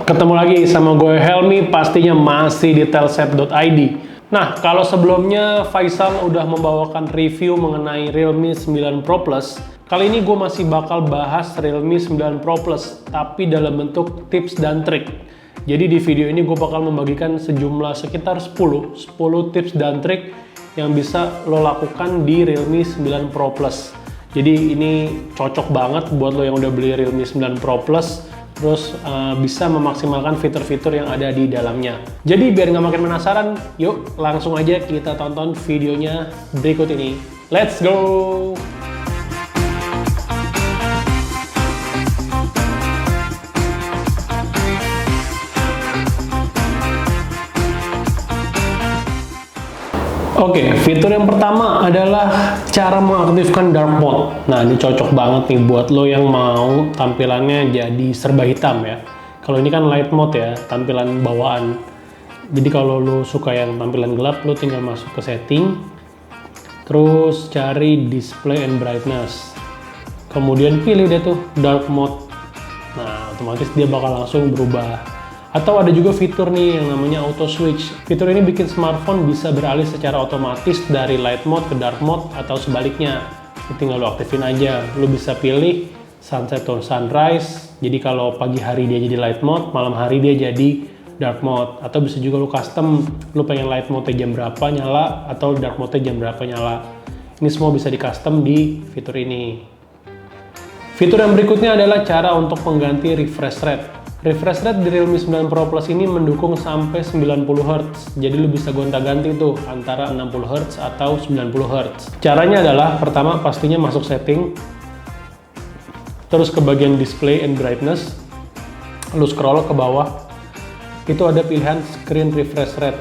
Ketemu lagi sama gue Helmi, pastinya masih di telset.id. Nah, kalau sebelumnya Faisal udah membawakan review mengenai Realme 9 Pro Plus, kali ini gue masih bakal bahas Realme 9 Pro Plus, tapi dalam bentuk tips dan trik. Jadi di video ini gue bakal membagikan sejumlah sekitar 10 tips dan trik yang bisa lo lakukan di Realme 9 Pro Plus. Jadi ini cocok banget buat lo yang udah beli Realme 9 Pro Plus, terus bisa memaksimalkan fitur-fitur yang ada di dalamnya. Jadi biar nggak makin penasaran, yuk langsung aja kita tonton videonya berikut ini. Let's go! Oke, fitur yang pertama adalah cara mengaktifkan dark mode. Nah, ini cocok banget nih buat lo yang mau tampilannya jadi serba hitam ya. Kalau ini kan light mode ya, tampilan bawaan. Jadi kalau lo suka yang tampilan gelap, lo tinggal masuk ke setting, terus cari display and brightness. Kemudian pilih deh tuh dark mode. Nah, otomatis dia bakal langsung berubah. Atau ada juga fitur nih yang namanya auto switch. Fitur ini bikin smartphone bisa beralih secara otomatis dari light mode ke dark mode atau sebaliknya. Tinggal lo aktifin aja. Lo bisa pilih sunset or sunrise. Jadi kalau pagi hari dia jadi light mode, malam hari dia jadi dark mode. Atau bisa juga lo custom, lo pengen light mode jam berapa nyala atau dark mode jam berapa nyala. Ini semua bisa di custom di fitur ini. Fitur yang berikutnya adalah cara untuk mengganti refresh rate. Refresh rate di Realme 9 Pro Plus ini mendukung sampai 90 Hz. Jadi lu bisa gonta-ganti tuh antara 60 Hz atau 90 Hz. Caranya adalah pertama pastinya masuk setting, terus ke bagian display and brightness, lu scroll ke bawah, itu ada pilihan screen refresh rate.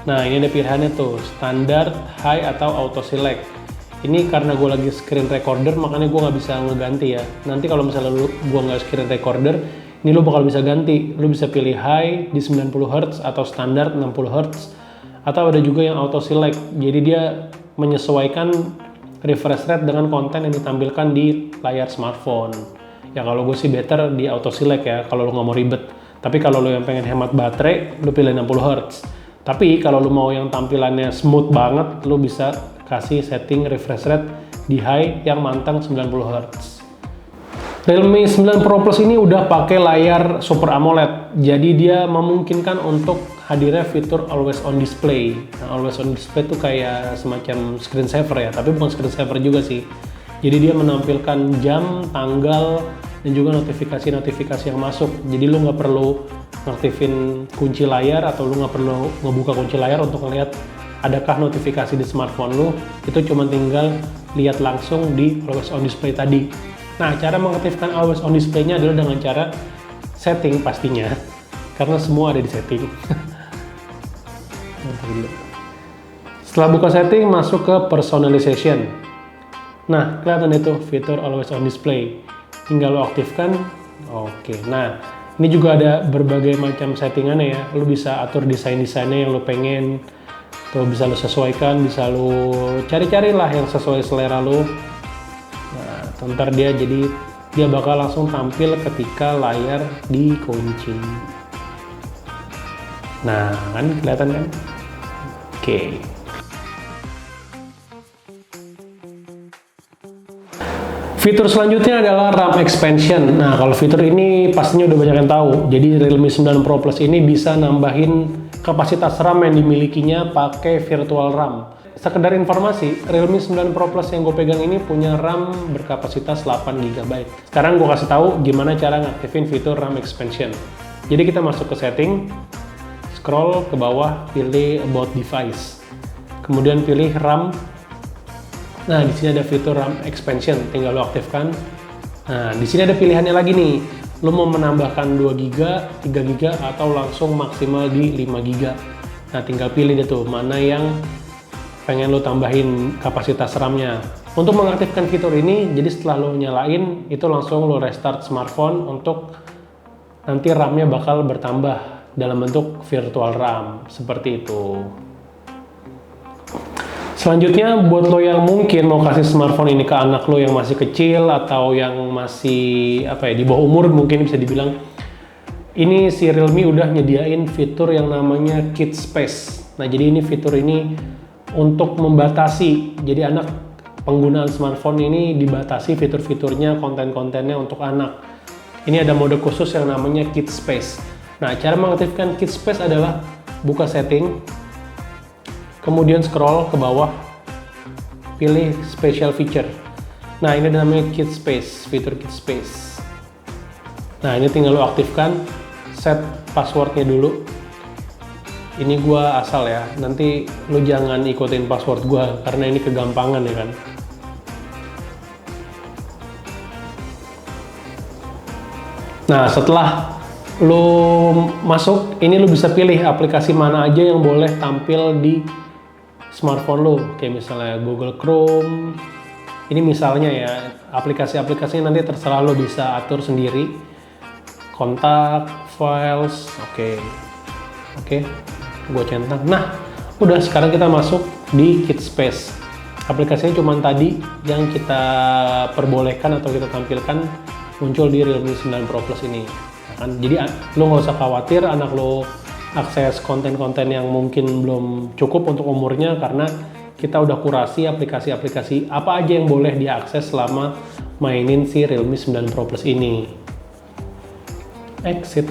Nah, ini ada pilihannya tuh, standar, high atau auto select. Ini karena gue lagi screen recorder, makanya gue nggak bisa ngeganti ya. Nanti kalau misalnya gue nggak screen recorder, ini lo bakal bisa ganti. Lo bisa pilih high di 90 Hz atau standar 60 Hz. Atau ada juga yang auto select. Jadi dia menyesuaikan refresh rate dengan konten yang ditampilkan di layar smartphone. Ya kalau gue sih better di auto select ya, kalau lo nggak mau ribet. Tapi kalau lo yang pengen hemat baterai, lo pilih 60 Hz. Tapi kalau lo mau yang tampilannya smooth banget, lo bisa kasih setting refresh rate di high yang mantang 90 Hz. Realme 9 Pro Plus ini udah pakai layar Super AMOLED, jadi dia memungkinkan untuk hadirnya fitur Always On Display. Nah, Always On Display itu kayak semacam screensaver ya, tapi bukan screensaver juga sih. Jadi dia menampilkan jam, tanggal, dan juga notifikasi-notifikasi yang masuk. Jadi lu nggak perlu ngaktifin kunci layar atau lu nggak perlu ngebuka kunci layar untuk ngeliat adakah notifikasi di smartphone lu. Itu cuma tinggal lihat langsung di Always On Display tadi. Nah, cara mengaktifkan Always On Display-nya adalah dengan cara setting pastinya, karena semua ada di setting. Setelah buka setting, masuk ke personalization. Nah, kelihatan itu fitur Always On Display. Tinggal lo aktifkan. Oke, nah ini juga ada berbagai macam settingannya ya. Lo bisa atur desain-desainnya yang lo pengen. Tuh bisa lo sesuaikan, bisa lo cari-cari lah yang sesuai selera lo. Nah, ntar dia bakal langsung tampil ketika layar dikunci. Nah, kan kelihatan kan? Oke. Fitur selanjutnya adalah RAM expansion. Nah, kalau fitur ini pastinya udah banyak yang tahu. Jadi Realme 9 Pro Plus ini bisa nambahin kapasitas RAM yang dimilikinya pakai virtual RAM. Sekedar informasi, Realme 9 Pro Plus yang gue pegang ini punya RAM berkapasitas 8 GB. Sekarang gue kasih tahu gimana cara ngaktifin fitur RAM expansion. Jadi kita masuk ke setting, scroll ke bawah, pilih about device. Kemudian pilih RAM. Nah, di sini ada fitur RAM expansion, tinggal lo aktifkan. Nah, di sini ada pilihannya lagi nih. Lo mau menambahkan 2 GB, 3 GB, atau langsung maksimal di 5 GB. Nah, tinggal pilih deh tuh, mana yang pengen lo tambahin kapasitas RAM-nya. Untuk mengaktifkan fitur ini, jadi setelah lo nyalain, itu langsung lo restart smartphone untuk nanti RAM-nya bakal bertambah dalam bentuk virtual RAM, seperti itu. Selanjutnya, buat lo yang mungkin mau kasih smartphone ini ke anak lo yang masih kecil atau yang masih di bawah umur, mungkin bisa dibilang, Ini si Realme udah nyediain fitur yang namanya Kid Space. Nah, jadi ini fitur ini untuk membatasi, jadi anak penggunaan smartphone ini dibatasi fitur-fiturnya, konten-kontennya untuk anak. Ini ada mode khusus yang namanya Kid Space. Nah, cara mengaktifkan Kid Space adalah buka setting, kemudian scroll ke bawah, pilih Special Feature. Nah, ini namanya Kid Space, fitur Kid Space. Nah, ini tinggal lo aktifkan, set passwordnya dulu. Ini gua asal ya, nanti lo jangan ikutin password gua karena ini kegampangan ya kan. Nah, setelah lo masuk, ini lo bisa pilih aplikasi mana aja yang boleh tampil di smartphone lo, kayak misalnya Google Chrome. Ini misalnya ya, aplikasi-aplikasinya nanti terserah lo bisa atur sendiri. Kontak, files, oke, gue centang. Nah, udah sekarang kita masuk di Kid Space. Aplikasinya cuma tadi yang kita perbolehkan atau kita tampilkan muncul di Realme 9 Pro Plus ini. Kan? Jadi lo nggak usah khawatir anak lo akses konten-konten yang mungkin belum cukup untuk umurnya, karena kita udah kurasi aplikasi-aplikasi apa aja yang boleh diakses selama mainin si Realme 9 Pro Plus ini. Exit.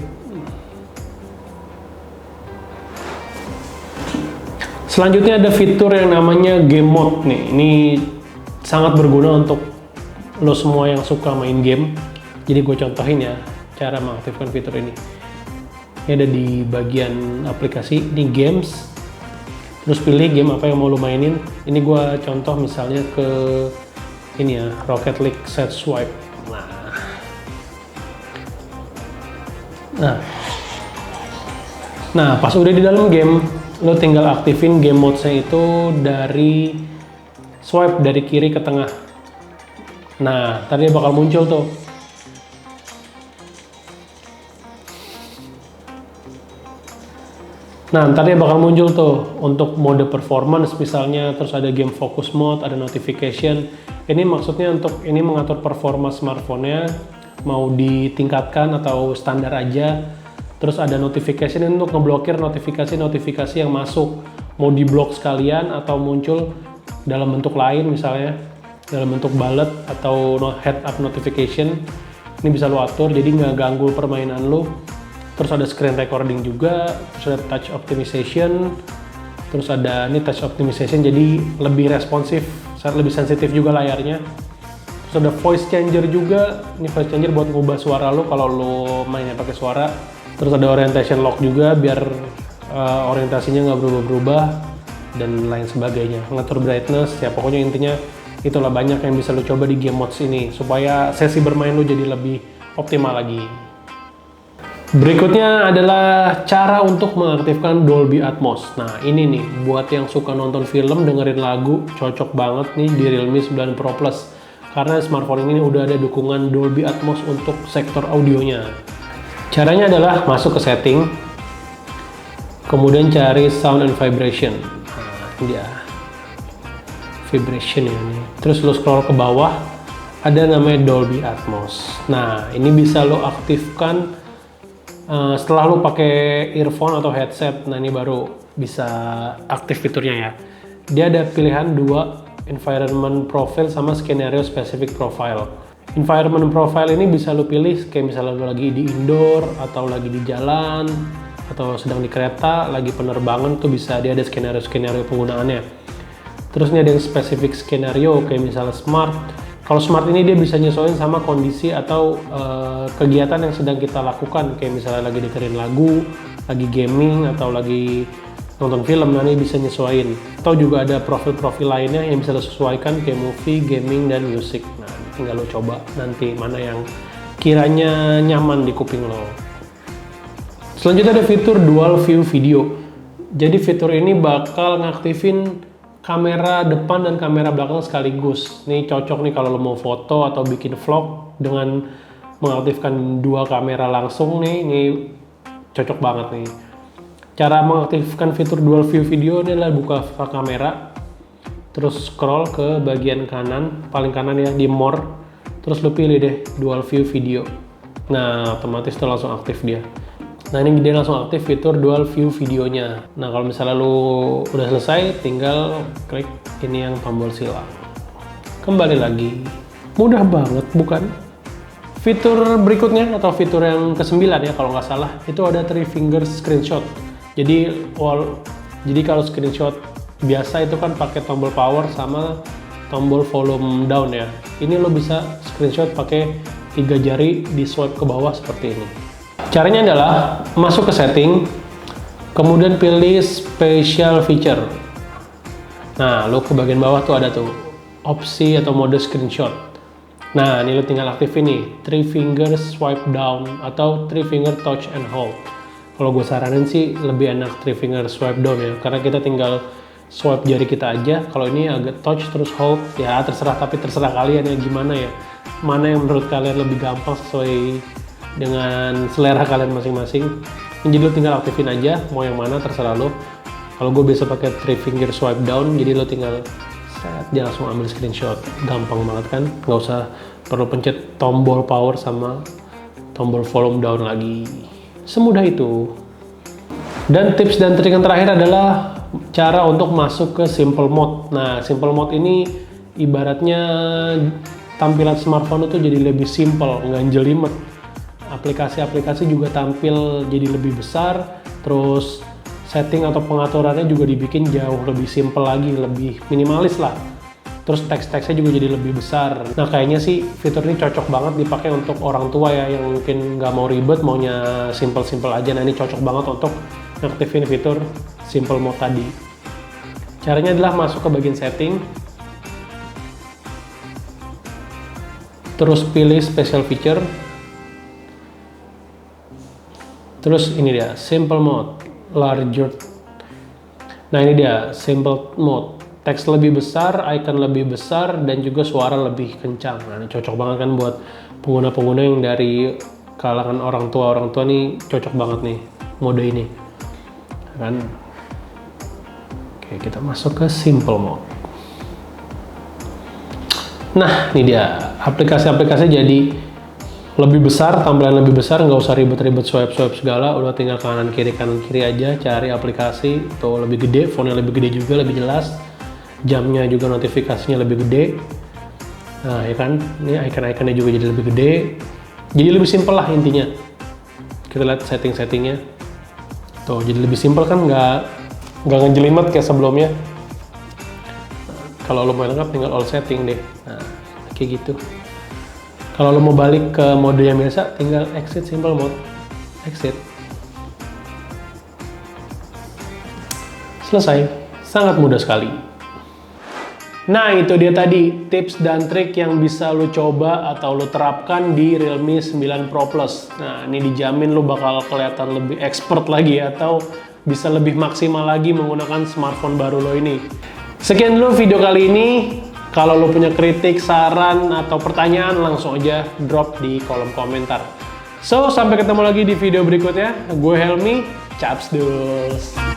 Selanjutnya ada fitur yang namanya Game Mode nih. Ini sangat berguna untuk lo semua yang suka main game. Jadi gue contohin ya cara mengaktifkan fitur ini. Ini ada di bagian aplikasi, ini games. Terus pilih game apa yang mau lo mainin. Ini gue contoh misalnya ke ini ya, Rocket League Set Swipe. Nah, pas udah di dalam game, lo tinggal aktifin game mode-nya itu dari swipe dari kiri ke tengah. Nah, tadi bakal muncul tuh. Nah, ntar dia bakal muncul tuh untuk mode performance misalnya, terus ada game focus mode, ada notification. Ini maksudnya untuk ini mengatur performa smartphone-nya, mau ditingkatkan atau standar aja. Terus ada notification ini untuk ngeblokir notifikasi-notifikasi yang masuk, mau diblok sekalian atau muncul dalam bentuk lain, misalnya dalam bentuk bullet atau head up notification. Ini bisa lo atur jadi nggak ganggu permainan lo. Terus ada screen recording juga, terus ada touch optimization, terus ada ini touch optimization jadi lebih responsif, lebih sensitif juga layarnya. Terus ada voice changer juga, ini voice changer buat ngubah suara lo kalau lo mainnya pakai suara. Terus ada orientation lock juga biar orientasinya nggak berubah-berubah dan lain sebagainya. Ngatur brightness, ya pokoknya intinya itulah banyak yang bisa lo coba di game modes ini supaya sesi bermain lo jadi lebih optimal lagi. Berikutnya adalah cara untuk mengaktifkan Dolby Atmos. Nah ini nih, buat yang suka nonton film, dengerin lagu, cocok banget nih di Realme 9 Pro Plus. Karena smartphone ini udah ada dukungan Dolby Atmos untuk sektor audionya. Caranya adalah masuk ke setting, kemudian cari sound and vibration. Nah ini dia, vibration ini. Terus lo scroll ke bawah, ada namanya Dolby Atmos. Nah ini bisa lo aktifkan setelah lo pakai earphone atau headset. Nah ini baru bisa aktif fiturnya ya. Dia ada pilihan dua, environment profile sama scenario specific profile. Environment profile ini bisa lo pilih kayak misalnya lo lagi di indoor atau lagi di jalan atau sedang di kereta, lagi penerbangan tuh bisa, dia ada skenario penggunaannya. Terus ini ada yang specific skenario kayak misalnya smart. Kalau smart ini dia bisa nyesuaiin sama kondisi atau kegiatan yang sedang kita lakukan, kayak misalnya lagi dengerin lagu, lagi gaming, atau lagi nonton film. Nah ini bisa nyesuaiin. Atau juga ada profil-profil lainnya yang bisa disesuaikan kayak movie, gaming, dan music. Nah tinggal lo coba nanti mana yang kiranya nyaman di kuping lo. Selanjutnya ada fitur dual view video. Jadi fitur ini bakal ngaktifin kamera depan dan kamera belakang sekaligus. Ini cocok nih kalau lo mau foto atau bikin vlog dengan mengaktifkan dua kamera langsung nih. Ini cocok banget nih. Cara mengaktifkan fitur dual view video ini adalah buka kamera, terus scroll ke bagian kanan, paling kanan ya, di more. Terus lo pilih deh dual view video. Nah otomatis tuh langsung aktif dia. Nah ini dia langsung aktif fitur dual view videonya. Nah kalau misalnya lu udah selesai, tinggal klik ini yang tombol silang. Kembali lagi, mudah banget bukan? Fitur berikutnya atau fitur yang ke-9 ya kalau nggak salah, itu ada 3 finger screenshot. Jadi kalau screenshot biasa itu kan pakai tombol power sama tombol volume down ya. Ini lo bisa screenshot pakai 3 jari di swipe ke bawah seperti ini. Caranya adalah masuk ke setting, kemudian pilih special feature. Nah, lo ke bagian bawah tuh ada tuh opsi atau mode screenshot. Nah, ini lo tinggal aktif ini 3 finger swipe down atau 3 finger touch and hold. Kalau gue saranin sih lebih enak 3 finger swipe down ya, karena kita tinggal swipe jari kita aja. Kalau ini agak touch terus hold ya terserah, tapi terserah kalian ya gimana ya. Mana yang menurut kalian lebih gampang sesuai dengan selera kalian masing-masing. Jadi lo tinggal aktifin aja mau yang mana terserah lo. Kalau gue biasa pakai 3 finger swipe down, jadi lo tinggal set dia langsung ambil screenshot. Gampang banget kan, nggak usah perlu pencet tombol power sama tombol volume down lagi. Semudah itu. Dan tips dan trik yang terakhir adalah cara untuk masuk ke simple mode. Nah simple mode ini ibaratnya tampilan smartphone itu jadi lebih simple, nggak jelimet. Aplikasi-aplikasi juga tampil jadi lebih besar, terus setting atau pengaturannya juga dibikin jauh lebih simple lagi, lebih minimalis lah. Terus teks-teksnya juga jadi lebih besar. Nah kayaknya sih fitur ini cocok banget dipakai untuk orang tua ya, yang mungkin nggak mau ribet, maunya simple-simple aja. Nah ini cocok banget untuk aktifin fitur simple mode tadi. Caranya adalah masuk ke bagian setting, terus pilih special feature, terus ini dia simple mode larger. Nah ini dia simple mode, teks lebih besar, icon lebih besar, dan juga suara lebih kencang. Nah ini cocok banget kan buat pengguna-pengguna yang dari kalangan orang tua nih, cocok banget nih mode ini kan. Oke, kita masuk ke simple mode. Nah ini dia aplikasi-aplikasi jadi lebih besar, tampilan lebih besar, nggak usah ribet-ribet swipe segala, udah tinggal kanan kiri aja, cari aplikasi tuh lebih gede, fontnya lebih gede juga, lebih jelas, jamnya juga notifikasinya lebih gede. Nah ya kan, ini icon-iconnya juga jadi lebih gede, jadi lebih simpel lah intinya. Kita lihat setting-settingnya tuh, jadi lebih simpel kan, nggak ngejelimet kayak sebelumnya. Kalau lo mau lengkap tinggal all setting deh. Nah kayak gitu. Kalau lo mau balik ke mode yang biasa, tinggal exit simple mode, exit. Selesai, sangat mudah sekali. Nah itu dia tadi tips dan trik yang bisa lo coba atau lo terapkan di Realme 9 Pro Plus. Nah ini dijamin lo bakal kelihatan lebih expert lagi atau bisa lebih maksimal lagi menggunakan smartphone baru lo ini. Sekian dulu video kali ini. Kalau lo punya kritik, saran, atau pertanyaan, langsung aja drop di kolom komentar. So, sampai ketemu lagi di video berikutnya. Gue Helmi, Caps Duls.